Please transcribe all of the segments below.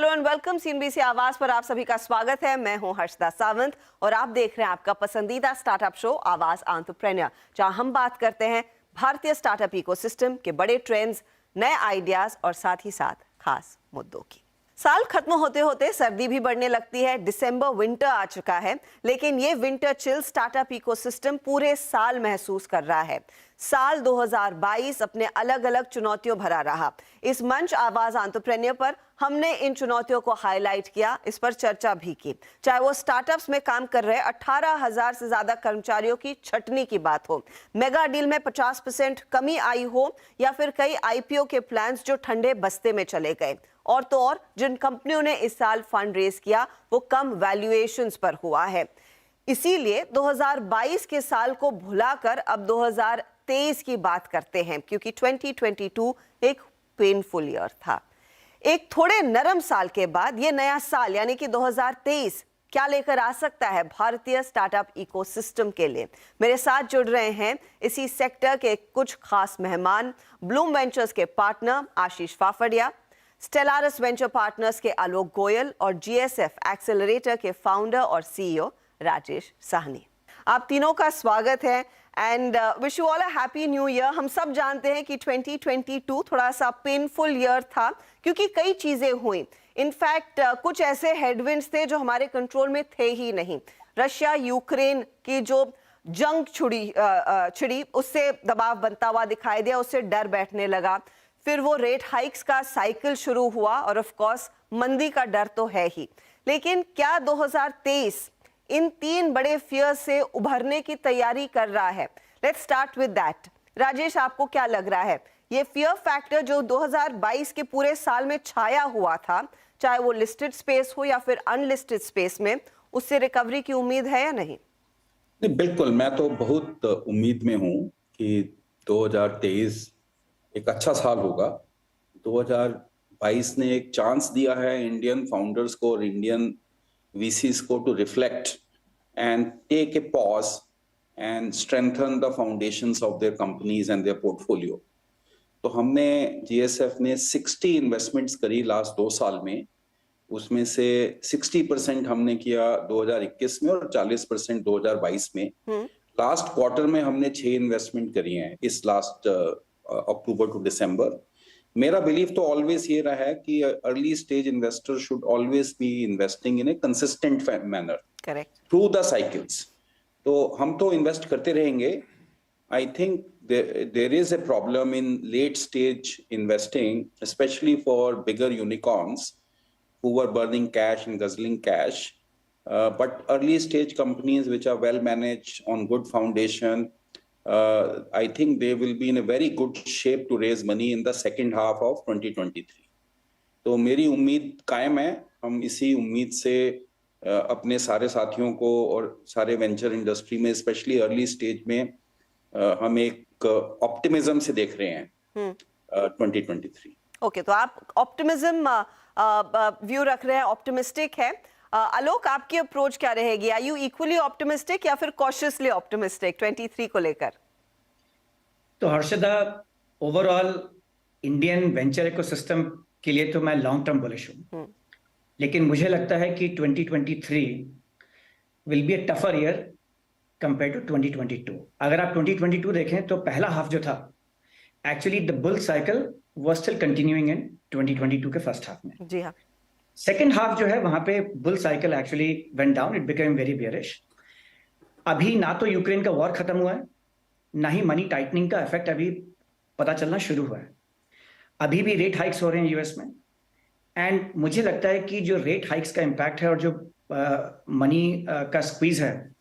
Hello and welcome CNBC आवाज पर आप सभी का स्वागत है। मैं हूं हर्षदा सावंत और आप देख रहे हैं आपका पसंदीदा स्टार्टअप शो आवाज एंटरप्रेन्योर, जहां हम बात करते हैं भारतीय स्टार्टअप इकोसिस्टम के बड़े ट्रेंड्स, नए आइडियाज और साथ ही साथ खास मुद्दों की। साल खत्म होते होते सर्दी भी बढ़ने लगती है। दिसंबर विंटर आ चुका है, लेकिन ये विंटर चिल स्टार्टअप इकोसिस्टम पूरे साल महसूस कर रहा है। साल 2022 अपने अलग अलग चुनौतियों भरा रहा। इस मंच आवाज एंटरप्रेन्योर पर हमने इन चुनौतियों को हाईलाइट किया, इस पर चर्चा भी की। चाहे वो स्टार्टअप्स में काम कर रहे 18,000 से ज्यादा कर्मचारियों की छटनी की बात हो, मेगा डील में 50% कमी आई हो, या फिर कई आईपीओ के प्लान्स जो ठंडे बस्ते में चले गए। और तो और जिन कंपनियों ने इस साल फंड रेज किया वो कम वैल्यूएशंस पर हुआ है। इसीलिए 2022 के साल को भुलाकर अब 2023 की बात करते हैं, क्योंकि 2022 एक पेनफुल ईयर था। एक थोड़े नरम साल के बाद ये नया साल यानी कि 2023 क्या लेकर आ सकता है भारतीय स्टार्टअप इकोसिस्टम के लिए। मेरे साथ जुड़ रहे हैं इसी सेक्टर के कुछ खास मेहमान, ब्लूम वेंचर्स के पार्टनर आशीष फाफड़िया, स्टेलारस वेंचर पार्टनर्स के आलोक गोयल और जीएसएफ एक्सेलरेटर के फाउंडर और सीईओ राजेश साहनी। आप तीनों का स्वागत है and wish you all a happy new year. हम सब जानते हैं कि 2022 थोड़ा सा पेनफुल ईयर था, क्योंकि कई चीजें हुई। इनफैक्ट कुछ ऐसे हेडविंड्स थे जो हमारे कंट्रोल में थे ही नहीं। रशिया यूक्रेन की जो जंग छिड़ी उससे दबाव बनता हुआ दिखाई दिया, उससे डर बैठने लगा। फिर वो रेट हाइक्स का साइकिल शुरू हुआ और ऑफ कोर्स मंदी का डर तो है ही। लेकिन क्या 2023 इन तीन बड़े फियर से उभरने की तैयारी कर रहा है? Let's start with that. Rajesh, आपको क्या लग रहा है, ये फियर फैक्टर जो 2022 के पूरे साल में छाया हुआ था, चाहे वो लिस्टेड स्पेस हो या फिर अनलिस्टेड स्पेस में, उससे रिकवरी की उम्मीद है या नहीं? नहीं, बिल्कुल। मैं तो बहुत उम्मीद में हूं कि 2023 एक अच्छा साल होगा। 2022 ने एक चांस दिया है इंडियन फाउंडर्स को और इंडियन वीसीज को to reflect and take a pause and strengthen the foundations of their companies and their portfolio. तो हमने जीएसएफ ने 60 इन्वेस्टमेंट्स करी लास्ट 2 साल में। उसमें से 60% हमने किया 2021 में और 40% 2022 में। लास्ट क्वार्टर में हमने 6 इन्वेस्टमेंट करी हैं इस लास्ट अक्टूबर टू दिसंबर। मेरा बिलीफ तो ऑलवेज ये रहा है कि early stage investor should always be investing in A consistent manner through the cycles. तो हम तो इन्वेस्ट करते रहेंगे। I think there is a problem in late stage investing, especially for bigger unicorns who were burning cash and guzzling cash. But early stage companies which are well managed on good foundation, I think they will be in a very good shape to raise money in the second half of 2023. तो मेरी उम्मीद कायम है। हम इसी उम्मीद से अपने सारे साथियों को और सारे वेंचर इंडस्ट्री में स्पेशली अर्ली स्टेज में हम एक ऑप्टिमिज्म से देख रहे हैं 2023। ओके, तो आप ऑप्टिमिज्म व्यू रख रहे हैं, ऑप्टिमिस्टिक है। आलोक, आपकी अप्रोच क्या रहेगी? आर यू इक्वली ऑप्टिमिस्टिक या फिर कॉशियसली ऑप्टिमिस्टिक 23 को लेकर? तो Harshada, overall Indian venture ecosystem के लिए तो मैं लॉन्ग टर्म बुलिश हूं, लेकिन मुझे लगता है कि 2023 will be a tougher year compare to 2022। अगर आप 2022 देखें तो पहला हाफ जो था, actually the bull cycle was still continuing इन 2022 के फर्स्ट हाफ में। जी हाँ। सेकेंड हाफ जो है वहां पे bull cycle actually went down, it became very bearish. अभी ना तो यूक्रेन का वॉर खत्म हुआ है, ना ही मनी टाइटनिंग का इफेक्ट अभी पता चलना शुरू हुआ है। अभी भी रेट हाइक्स हो रहे हैं यूएस में, एंड मुझे लगता है कि जो रेट हाइक्स का इम्पैक्ट है और जो मनी का स्क्वीज है,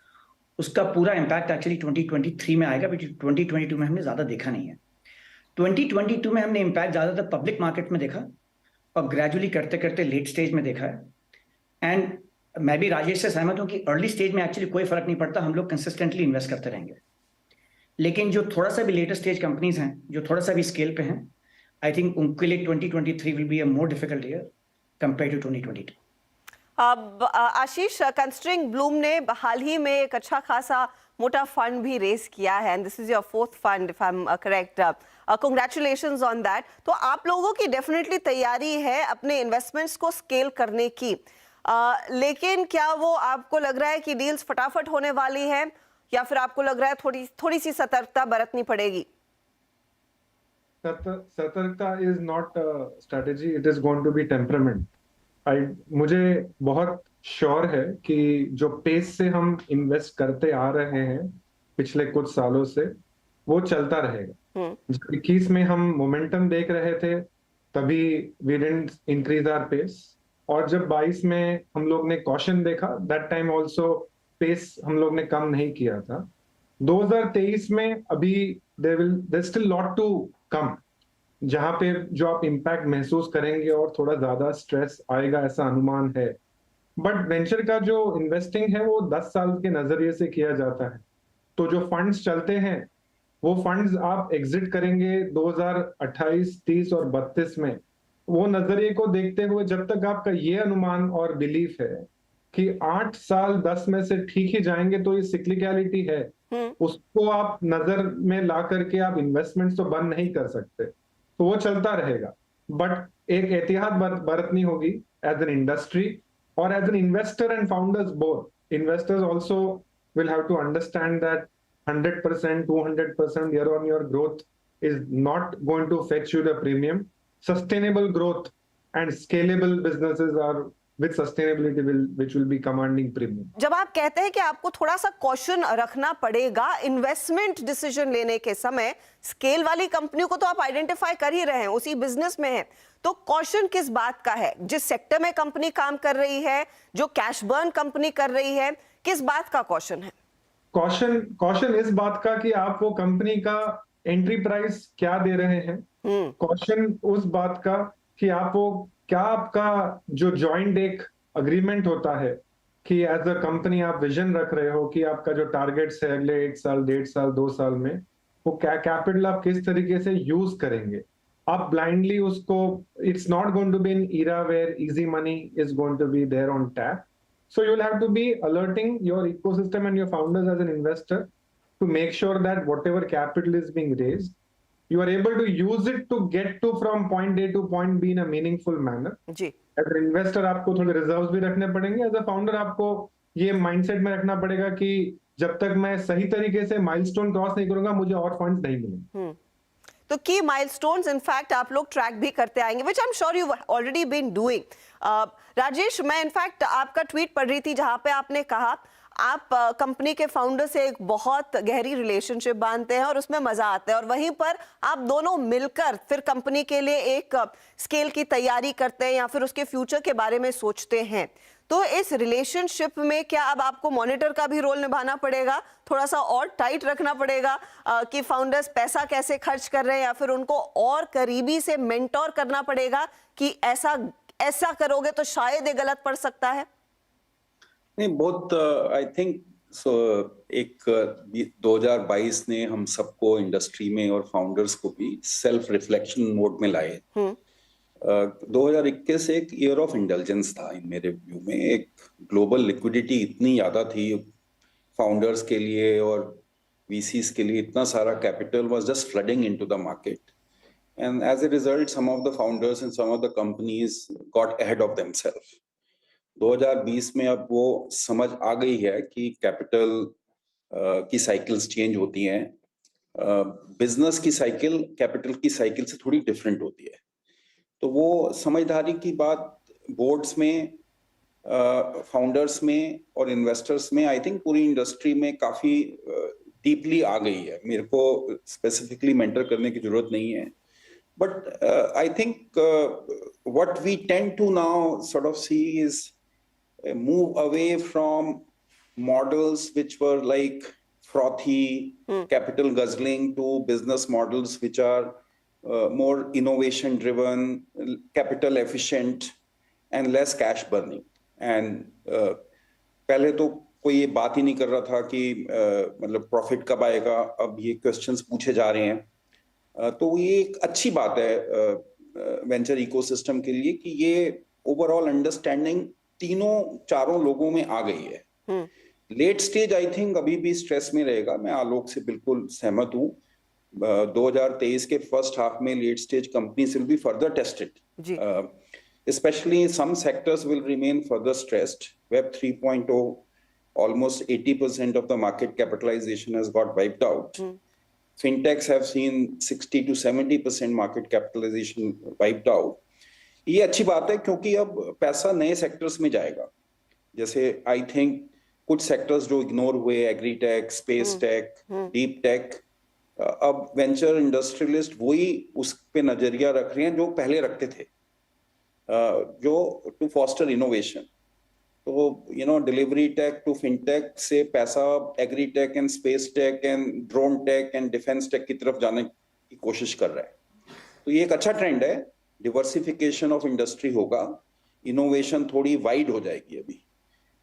उसका पूरा इम्पैक्ट एक्चुअली 2023 में आएगा, क्योंकि 2022 में हमने ज्यादा देखा नहीं है। 2022 में हमने इम्पैक्ट ज्यादातर पब्लिक मार्केट में देखा और ग्रेजुअली करते करते लेट स्टेज में देखा है। एंड मैं भी राजेश से सहमत हूं कि अर्ली स्टेज में एक्चुअली कोई फर्क नहीं पड़ता, हम लोग कंसिस्टेंटली इन्वेस्ट करते रहेंगे। लेकिन जो थोड़ा सा भी लेटर स्टेज कंपनीज हैं, जो थोड़ा सा भी स्केल पे हैं, आई थिंक उनके लिए 2023 will be a more difficult year compare to 2022। अब आशीष, कंस्ट्रिंग ब्लूम ने हाल ही में एक अच्छा खासा मोटा फंड भी रेस किया है and this is your fourth fund if I am correct. Congratulations on that. तो आप लोगों की डेफिनेटली तैयारी है अपने इन्वेस्टमेंट्स को स्केल करने की, लेकिन क्या वो आपको लग रहा है कि डील्स फटाफट होने वाली है या फिर आपको लग रहा है थोड़ी सी सतर्कता बरतनी पड़ेगी? सतर्कता is not strategy, it is going to be temperament. मुझे बहुत श्योर है कि जो पेस से हम इन्वेस्ट करते आ रहे हैं पिछले कुछ सालों से वो चलता रहेगा. जब 21 में हम मोमेंटम देख रहे थे तभी we didn't increase our pace, और जब 22 में हम लोग ने कॉशन देखा दैट टाइम आल्सो पेस हम लोग ने कम नहीं किया था. 2023 में अभी there still lot to come, जहां पे जो आप इम्पैक्ट महसूस करेंगे और थोड़ा ज्यादा स्ट्रेस आएगा ऐसा अनुमान है. बट वेंचर का जो इन्वेस्टिंग है वो 10 साल के नजरिए से किया जाता है. तो जो फंड्स चलते हैं वो फंड्स आप एग्जिट करेंगे 2028, 30 और 32 में. वो नजरिए को देखते हुए जब तक आपका ये अनुमान और बिलीफ है कि 8 साल 10 में से ठीक ही जाएंगे तो ये सिक्लिकलिटी है, उसको आप नजर में ला करके आप इन्वेस्टमेंट्स तो बंद नहीं कर सकते. तो वो चलता रहेगा. बट एक एहतियात बरतनी होगी एज एन इंडस्ट्री और as an investor and founders both. Investors also will have to understand that 100%, 200% year-on-year growth is not going to fetch you the premium. Sustainable growth and scalable businesses are with sustainability which will be commanding premium. जब आप कहते हैं कि आपको थोड़ा सा caution रखना पड़ेगा इन्वेस्टमेंट डिसीजन लेने के समय, स्केल वाली कंपनियों को तो आप आइडेंटिफाई कर ही रहे हैं, उसी बिजनेस में है, तो कॉशन किस बात का है? जिस सेक्टर में कंपनी काम कर रही है, जो कैश बर्न कंपनी कर रही है, किस बात का कॉशन है? कॉशन इस बात का कि आप वो कंपनी का एंट्री प्राइस क्या दे रहे हैं. कॉशन उस बात का कि आप वो क्या आपका जो जॉइंट एक अग्रीमेंट होता है कि एज अ कंपनी आप विजन रख रहे हो कि आपका जो टारगेट्स है अगले 1 साल, 1.5 साल, 2 साल में वो क्या कैपिटल आप किस तरीके से यूज करेंगे. आप ब्लाइंडली उसको, it's not going to be an era where easy money is going to be there on tap. So you'll have to be alerting your ecosystem and your founders as an investor to make sure that whatever capital is being raised, you are able to use it to get to from point A to point B in a meaningful manner. जी. As an investor आपको थोड़े reserves भी रखने पड़ेंगे. As a founder आपको ये mindset में रखना पड़ेगा कि जब तक मैं सही तरीके से milestone cross नहीं करूंगा मुझे और funds नहीं मिलेंगे. तो की माइलस्टोन्स इनफैक्ट आप लोग ट्रैक भी करते आएंगे, which I am sure you already been doing. Rajesh, मैं इनफैक्ट आपका ट्वीट पढ़ रही थी जहां पे आपने कहा आप कंपनी के फाउंडर से एक बहुत गहरी रिलेशनशिप बांधते हैं और उसमें मजा आता है, और वहीं पर आप दोनों मिलकर फिर कंपनी के लिए एक स्केल की तैयारी करते हैं या फिर उसके फ्यूचर के बारे में सोचते हैं. तो इस रिलेशनशिप में क्या अब आपको मॉनिटर का भी रोल निभाना पड़ेगा, थोड़ा सा और टाइट रखना पड़ेगा कि फाउंडर्स पैसा कैसे खर्च कर रहे हैं, या फिर उनको और करीबी से मेंटोर करना पड़ेगा कि ऐसा करोगे तो शायद ये गलत पड़ सकता है? नहीं, बहुत आई थिंक सो. एक 2022 ने हम सबको इंडस्ट्री में और फाउंडर्स को भी सेल्फ रिफ्लेक्शन मोड में लाए. 2021 एक ईयर ऑफ इंटेलिजेंस था इन मेरे व्यू में. एक ग्लोबल लिक्विडिटी इतनी ज्यादा थी फाउंडर्स के लिए और वीसीज के लिए, इतना सारा capital was just flooding into the market, and as a result some of the founders and some of the companies got ahead of themselves. 2020 में अब वो समझ आ गई है कि कैपिटल की साइकिल्स चेंज होती हैं. बिजनेस की साइकिल कैपिटल की साइकिल से थोड़ी डिफरेंट होती है. तो वो समझदारी की बात बोर्ड्स में, फाउंडर्स में और इन्वेस्टर्स में, आई थिंक पूरी इंडस्ट्री में काफी डीपली आ गई है. मेरे को स्पेसिफिकली मेंटर करने की जरूरत नहीं है. But I think what we tend to now sort of see is move away from models which were like frothy, capital guzzling, to business models which are more innovation driven, capital efficient and less cash burning. And पहले तो कोई ये बात ही नहीं कर रहा था कि मतलब प्रॉफिट कब आएगा. अब ये क्वेश्चंस पूछे जा रहे हैं. तो ये एक अच्छी बात है वेंचर इकोसिस्टम के लिए कि ये ओवरऑल अंडरस्टैंडिंग तीनों चारों लोगों में आ गई है. लेट स्टेज आई थिंक अभी भी स्ट्रेस में रहेगा, मैं आलोक से बिल्कुल सहमत हूँ। 2023 के फर्स्ट हाफ में late stage companies will be further tested, जी especially some sectors will remain further stressed. Web 3.0, almost 80% of the market capitalization has got wiped out. Fintechs have seen 60 to 70% market capitalization wiped out. ये अच्छी बात है क्योंकि अब पैसा नए sectors में जाएगा। जैसे आई थिंक कुछ सेक्टर्स जो इग्नोर हुए, agritech, space tech, deep tech, अब वेंचर इंडस्ट्रियलिस्ट वही उस पे नजरिया रख रहे हैं जो पहले रखते थे, जो टू फॉस्टर इनोवेशन। तो डिलीवरी टेक टू फिनटेक से पैसा agri tech and space tech and drone tech and defence tech की तरफ जाने की कोशिश कर रहा है। तो ये एक अच्छा ट्रेंड है, डिवर्सिफिकेशन ऑफ इंडस्ट्री होगा, इनोवेशन थोड़ी वाइड हो जाएगी अभी।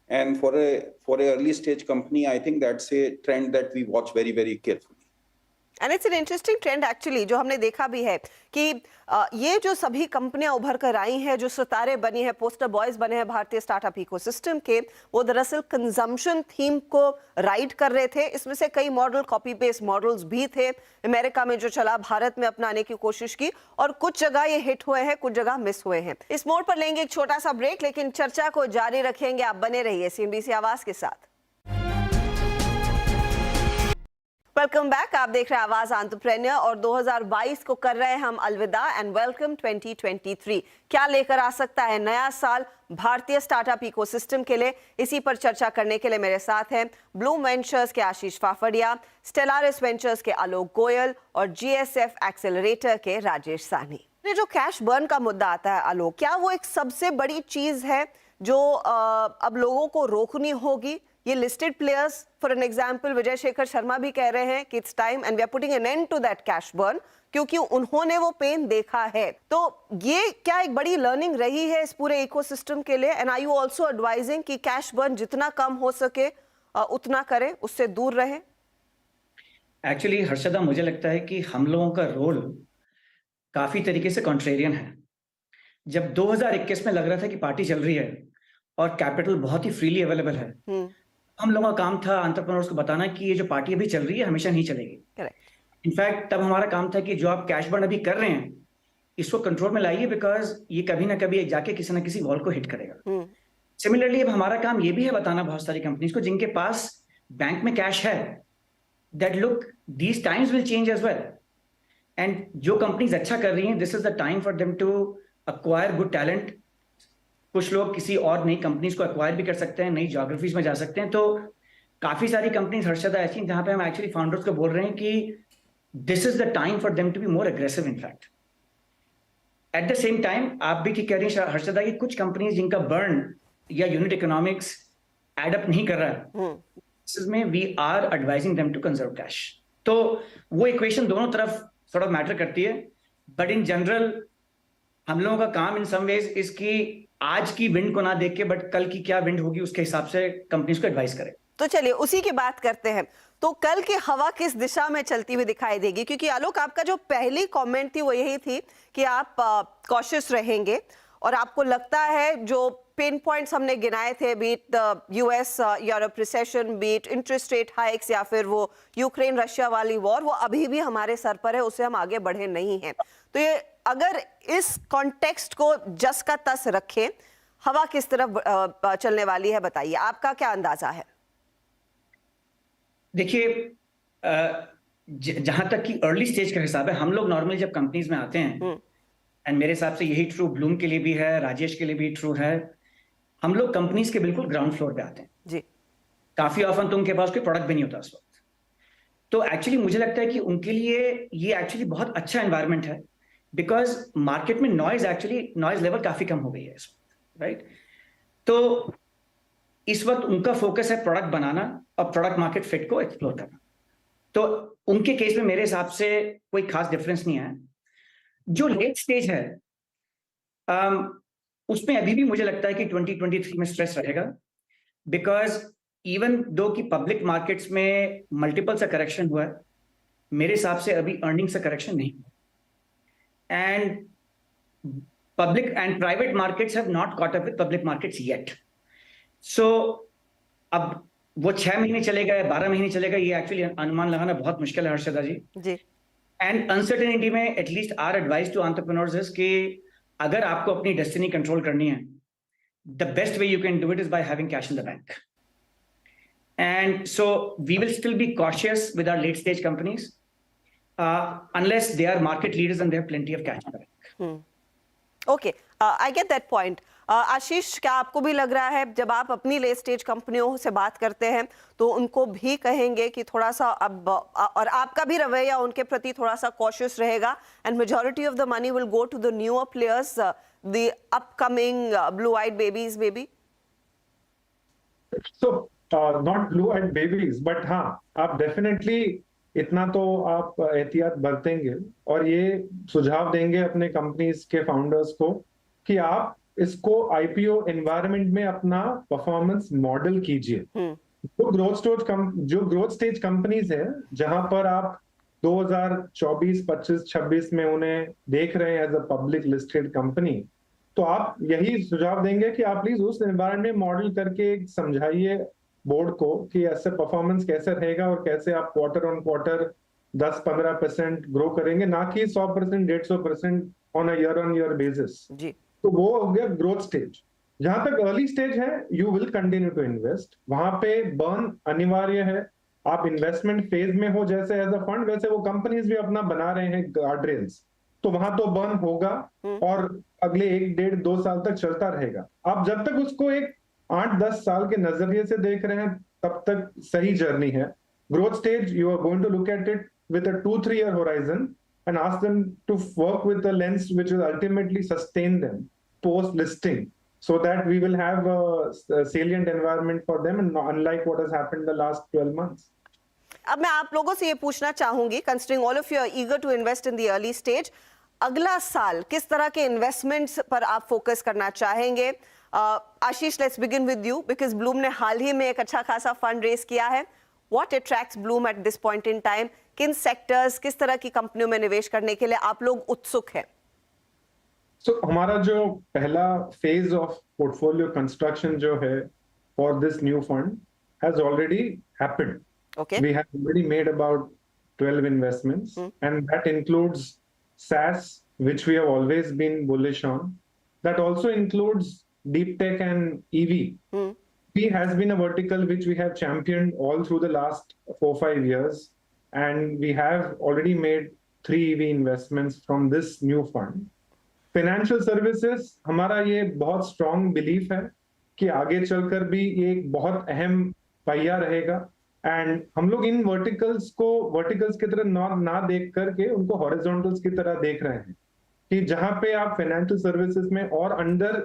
And for a early stage company I think that's a trend that we watch very very carefully. And it's an interesting trend actually, जो हमने देखा भी है कि ये जो सभी कंपनियां उभर कर आई हैं, जो सितारे बनी हैं, पोस्टर बॉयज बने हैं भारतीय स्टार्टअप इकोसिस्टम के, वो दरअसल कंजम्पशन थीम को राइड कर रहे थे। इसमें से कई मॉडल कॉपी पेस्ट मॉडल्स भी थे। अमेरिका में जो चला, भारत में अपनाने की कोशिश की, और कुछ जगह ये हिट हुए हैं, कुछ जगह मिस हुए हैं। इस मोड़ पर लेंगे एक छोटा सा ब्रेक, लेकिन चर्चा को जारी रखेंगे। आप बने रहिए CNBC आवाज के साथ। वेलकम बैक, आप देख रहे हैं आवाज एंटरप्रेन्योर, और 2022 को कर रहे हैं हम अलविदा एंड वेलकम 2023। क्या लेकर आ सकता है नया साल भारतीय स्टार्टअप इकोसिस्टम के लिए, इसी पर चर्चा करने के लिए मेरे साथ हैं ब्लूम वेंचर्स के आशीष फाफड़िया, स्टेलारिस वेंचर्स के आलोक गोयल और GSF एक्सेलरेटर के राजेश साहनी। ये जो कैश बर्न का मुद्दा आता है आलोक, क्या वो एक सबसे बड़ी चीज है जो अब लोगों को रोकनी होगी? ये listed players, for an example Vijay Shekhar Sharma भी कह रहे हैं कि it's time and we are putting an end to that cash burn, क्योंकि उन्होंने वो पेन देखा है। तो ये क्या एक बड़ी लर्निंग रही है इस पूरे इकोसिस्टम के लिए? And are you also advising कि कैश बर्न जितना कम हो सके उतना करें, उससे दूर रहे? एक्चुअली हर्षदा, मुझे लगता है कि हम लोगों का रोल काफी तरीके से कॉन्ट्रेरियन है। जब 2021 में लग रहा था कि पार्टी चल रही है और कैपिटल बहुत ही फ्रीली अवेलेबल है, हम लोगों का काम था एंटरप्रेन्योर्स को बताना कि ये जो पार्टी अभी चल रही है हमेशा नहीं चलेगी। करेक्ट। इनफैक्ट तब हमारा काम था कि जो आप कैश बर्न अभी कर रहे हैं इसको कंट्रोल में लाइए, बिकॉज ये कभी ना कभी जाके किसी ना किसी वॉल को हिट करेगा। सिमिलरली अब हमारा काम ये भी है बताना बहुत सारी कंपनीज को जिनके पास बैंक में कैश है, that look these times will change as well, and जो कंपनीज अच्छा कर रही हैं, this is the time for them to acquire good talent. कुछ लोग किसी और नई कंपनीज को एक्वायर भी कर सकते हैं, नई ज्योग्राफीज में जा सकते हैं। तो काफी सारी कंपनीज हर्षदा ऐसी हैं जहां पे हम एक्चुअली फाउंडर्स को बोल रहे हैं कि this is the time for them to be more aggressive. In fact at the same time आप भी ठीक कह रही हैं हर्षदा कि कुछ कंपनीज जिनका बर्न या यूनिट इकोनॉमिक्स एडअप नहीं कर रहा है, इसमें we are advising them to conserve cash. तो वो इक्वेशन दोनों तरफ थोड़ा मैटर करती है, बट इन जनरल हम लोगों का काम इन सम वेज इसकी आज की विंड को ना देख के, बट कल की क्या विंड होगी उसके हिसाब से कंपनीज को एडवाइस करें। तो चलिए उसी की बात करते हैं। तो कल की हवा किस दिशा में चलती हुई दिखाई देगी? क्योंकि आलोक, आपका जो पहली कमेंट थी वो यही थी कि आप कॉशियस रहेंगे, और आपको लगता है जो पेन पॉइंट्स हमने गिनाए थे, beat US Europe recession, beat interest rate hikes, या फिर वो यूक्रेन रशिया वाली वॉर, वो अभी भी हमारे सर पर है, उससे हम आगे बढ़े नहीं हैं। तो ये अगर इस कॉन्टेक्स्ट को जस का तस रखें, हवा किस तरफ चलने वाली है, बताइए, आपका क्या अंदाजा है? देखिए, जहां तक कि अर्ली स्टेज का हिसाब है, हम लोग नॉर्मली जब कंपनीज में आते हैं, एंड मेरे हिसाब से यही ट्रू ब्लूम के लिए भी है, राजेश के लिए भी ट्रू है, हम लोग कंपनीज के बिल्कुल ग्राउंड फ्लोर पे आते हैं जी। काफी ऑफन तो उनके पास कोई प्रोडक्ट भी नहीं होता उस वक्त। तो एक्चुअली मुझे लगता है कि उनके लिए ये एक्चुअली बहुत अच्छा एनवायरनमेंट है, बिकॉज मार्केट में नॉइज लेवल काफी कम हो गई है इस वक्त, राइट? तो इस वक्त उनका फोकस है प्रोडक्ट बनाना और प्रोडक्ट मार्केट फिट को एक्सप्लोर करना। तो उनके केस में मेरे हिसाब से कोई खास डिफरेंस नहीं है। जो लेट स्टेज है उसमें अभी भी मुझे लगता है कि 2023 में स्ट्रेस रहेगा, बिकॉज इवन दो कि पब्लिक मार्केट्स में मल्टीपल सा करेक्शन हुआ है, मेरे हिसाब से अभी अर्निंग से करेक्शन नहीं हुआ, and public and private markets have not caught up with public markets yet. So अब वो 6 महीने चलेगा या 12 महीने चलेगा, ये एक्चुअली अनुमान लगाना बहुत मुश्किल है हर्षदा जी। जी एंड अनसर्टेनिटी में at least our advice to entrepreneurs is कि अगर आपको अपनी डेस्टिनी कंट्रोल करनी है, the best way you can do it is by having cash in the bank. And so we will still be cautious with our late stage companies unless they are market leaders and they have plenty of cash in the bank. Okay, I get that point. Ashish, क्या आपको भी लग रहा है जब आप अपनी late stage कंपनियों से बात करते हैं तो उनको भी कहेंगे कि थोड़ा सा अब और आपका भी रवैया उनके प्रति थोड़ा सा कॉशियस रहेगा and majority of the money will go to the newer players, the upcoming blue eyed babies baby? So not blue eyed babies, but हाँ, आप डेफिनेटली इतना तो आप एहतियात बरतेंगे और ये सुझाव देंगे अपने कंपनीज के फाउंडर्स को कि आप इसको आईपीओ एनवायरनमेंट में अपना परफॉर्मेंस मॉडल कीजिए। जो ग्रोथ स्टेज कंपनीज है जहां पर आप 2024, 25, 26 में उन्हें देख रहे हैं as a public listed company, तो आप यही सुझाव देंगे कि आप प्लीज उस एनवायरनमेंट में मॉडल करके समझाइए बोर्ड को कि ऐसे परफॉर्मेंस कैसे रहेगा और कैसे आप क्वार्टर ऑन क्वार्टर 10-15% ग्रो करेंगे, ना कि 100%, 150% on a year on year basis. जी, तो वो हो गया ग्रोथ स्टेज। जहां तक अर्ली स्टेज है, you will continue to invest, वहां पे बर्न अनिवार्य है। आप इन्वेस्टमेंट फेज में हो जैसे एज अ फंड, वैसे वो कंपनीज भी अपना बना रहे हैं गार्डरेल्स, तो वहां तो बर्न होगा और अगले 1-1.5-2 साल तक चलता रहेगा। आप जब तक उसको एक 8-10 साल के नजरिए से देख रहे हैं तब तक सही जर्नी है। Growth stage, you are going to look at it with a 2-3 year horizon and ask them to work with a lens which will ultimately sustain them post listing, so that we will have a salient environment for them, and unlike what has happened the last 12 months. अब मैं आप लोगों से ये पूछना चाहूंगी, considering all of you are eager to invest in the early stage, अगला साल किस तरह के इन्वेस्टमेंट्स पर आप फोकस करना चाहेंगे? Ashish, let's begin with you, because Bloom ने हाल ही में एक अच्छा खासा फंड रेज किया है। What attracts Bloom eight this point in time? किन सेक्टर्स, किस तरह की कंपनियों में निवेश करने के लिए आप लोग उत्सुक हैं? So हमारा जो पहला फेज ऑफ पोर्टफोलियो कंस्ट्रक्शन जो है for this new fund has already happened. Okay. We have already made about 12 investments, and that includes SaaS, which we have always been bullish on. That also includes deep tech and EV. EV has been a vertical which we have championed all through the last 4-5 years, and we have already made 3 EV investments from this new fund. Financial services, हमारा ये बहुत strong belief है कि आगे चलकर भी ये एक बहुत अहम पहिया रहेगा, एंड हम लोग इन वर्टिकल्स की तरह ना देख करके उनको हॉरिजॉन्टल्स की तरह देख रहे हैं कि जहां पे आप फाइनेंशियल सर्विसेज में और अंदर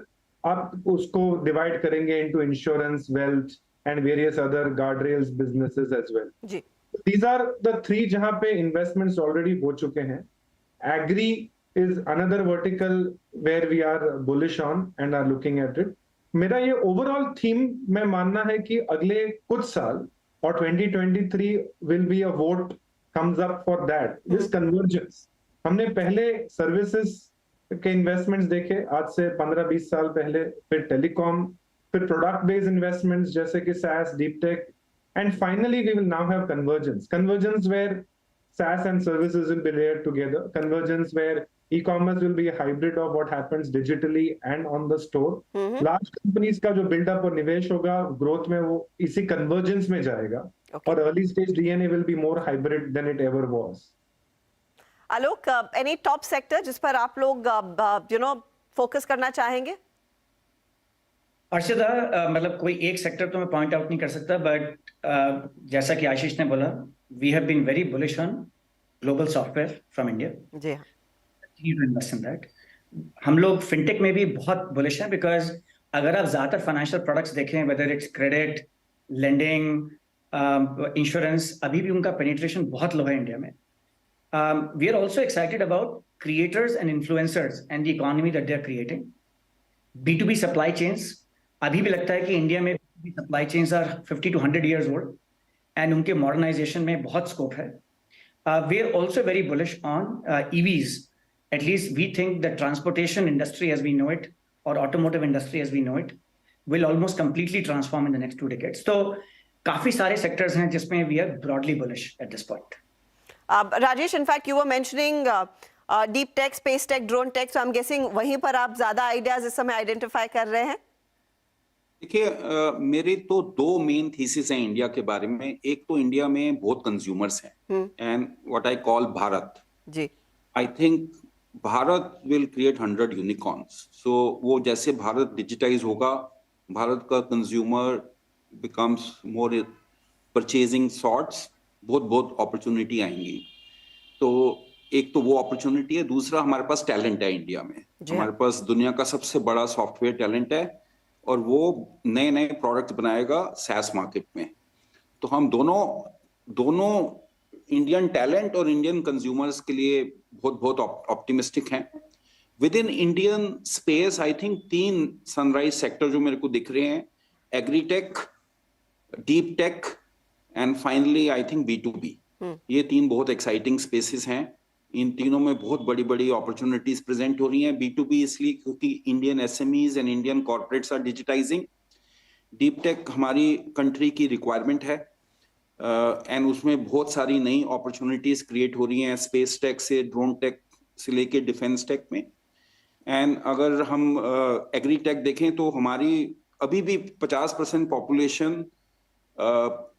आप उसको डिवाइड करेंगे into insurance, wealth and various other guardrails businesses as well. जी, दीज आर द 3 जहां पे इन्वेस्टमेंट्स ऑलरेडी हो चुके हैं. Agri is another vertical where we are bullish on and are looking at it. मेरा ये ओवरऑल थीम में मानना है कि अगले कुछ साल और 2023 will be a vote comes up for that, this convergence. हमने पहले सर्विसेज के इन्वेस्टमेंट्स देखे आज से 15-20 साल पहले, फिर टेलीकॉम, फिर प्रोडक्ट बेस्ड इन्वेस्टमेंट्स जैसे कि SaaS, deep tech, and finally we will now have convergence where SaaS and services will be layered together, convergence where e-commerce will be a hybrid of what happens digitally and on the store. Large companies का जो buildup और निवेश होगा growth में, वो इसी convergence में जाएगा. और early stage DNA will be more hybrid than it ever was. Alok, any top sector जिस पर आप लोग फोकस करना चाहेंगे? अर्षदा, मतलब कोई एक सेक्टर तो मैं पॉइंट आउट नहीं कर सकता, बट जैसा कि आशीष ने बोला, we have been very bullish on global software from India. जी हाँ, to invest in that. हम लोग फिनटेक में भी बहुत बुलिश हैं, बिकॉज अगर आप ज्यादातर फाइनेंशियल प्रोडक्ट्स देखें, whether it's credit, lending, insurance, अभी भी उनका पेनिट्रेशन बहुत लो है इंडिया में. We are also excited about creators and influencers and the economy that they are creating. B2B supply chains, अभी भी लगता है कि इंडिया में supply chains are 50 to 100 years old, एंड उनके मॉडर्नाइजेशन में बहुत स्कोप है. We are also very bullish on EVs. At least we think the transportation industry as we know it, or automotive industry as we know it, will almost completely transform in the next 2 decades. So काफी सारे sectors हैं जिसमें we are broadly bullish at this point. Rajesh, in fact, you were mentioning deep tech, space tech, drone tech. So I'm guessing वहीं पर आप ज्यादा ideas इस समय आइडेंटिफाई कर रहे हैं. देखिए, मेरे तो दो मेन थीसिस हैं इंडिया के बारे में. एक तो इंडिया में बहुत कंज्यूमर्स हैं and what I call Bharat. जी. I think Bharat will create 100 unicorns. सो वो जैसे भारत डिजिटाइज होगा, भारत का consumer becomes more purchasing sorts, बहुत बहुत अपॉर्चुनिटी आएंगी. तो एक तो वो अपॉर्चुनिटी है. दूसरा, हमारे पास टैलेंट है इंडिया में. हमारे पास दुनिया का सबसे बड़ा सॉफ्टवेयर टैलेंट है और वो नए नए प्रोडक्ट बनाएगा सैस मार्केट में. तो हम दोनों इंडियन टैलेंट और इंडियन कंज्यूमर्स के लिए बहुत बहुत ऑप्टिमिस्टिक हैं. With in Indian space I think 3 sunrise sector जो मेरे को दिख रहे हैं: agritech, deep tech and finally I think B2B. ये 3 बहुत एक्साइटिंग स्पेसेस हैं. इन तीनों में बहुत बड़ी बड़ी अपॉर्चुनिटीज प्रेजेंट हो रही हैं. B2B इसलिए क्योंकि Indian SMEs and Indian corporates are digitising. Deep tech हमारी कंट्री की रिक्वायरमेंट है एंड उसमें बहुत सारी नई अपॉर्चुनिटीज क्रिएट हो रही हैं, स्पेस टेक से ड्रोन टेक से लेके डिफेंस टेक में. एंड अगर हम एग्री टेक देखें तो हमारी अभी भी 50% पॉपुलेशन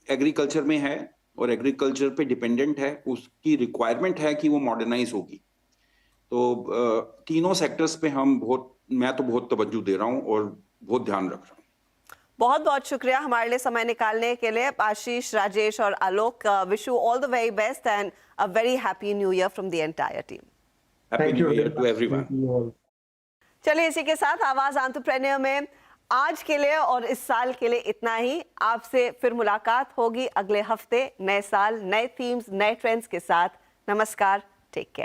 एग्रीकल्चर में है और एग्रीकल्चर पे डिपेंडेंट है. उसकी रिक्वायरमेंट है कि वो मॉडर्नाइज होगी. तो तीनों सेक्टर्स पे मैं तो बहुत तवज्जो दे रहा हूँ और बहुत ध्यान रख रहा हूँ. बहुत बहुत शुक्रिया हमारे लिए समय निकालने के लिए. आशीष, राजेश और Alok, wish you all the very best and a very happy new year from the entire team. Happy new year to everyone. Thank you all. चलिए, इसी के साथ आवाज एंटरप्रेन्योर में आज के लिए और इस साल के लिए इतना ही. आपसे फिर मुलाकात होगी अगले हफ्ते नए साल, नए थीम्स, नए ट्रेंड्स के साथ. नमस्कार, टेक केयर.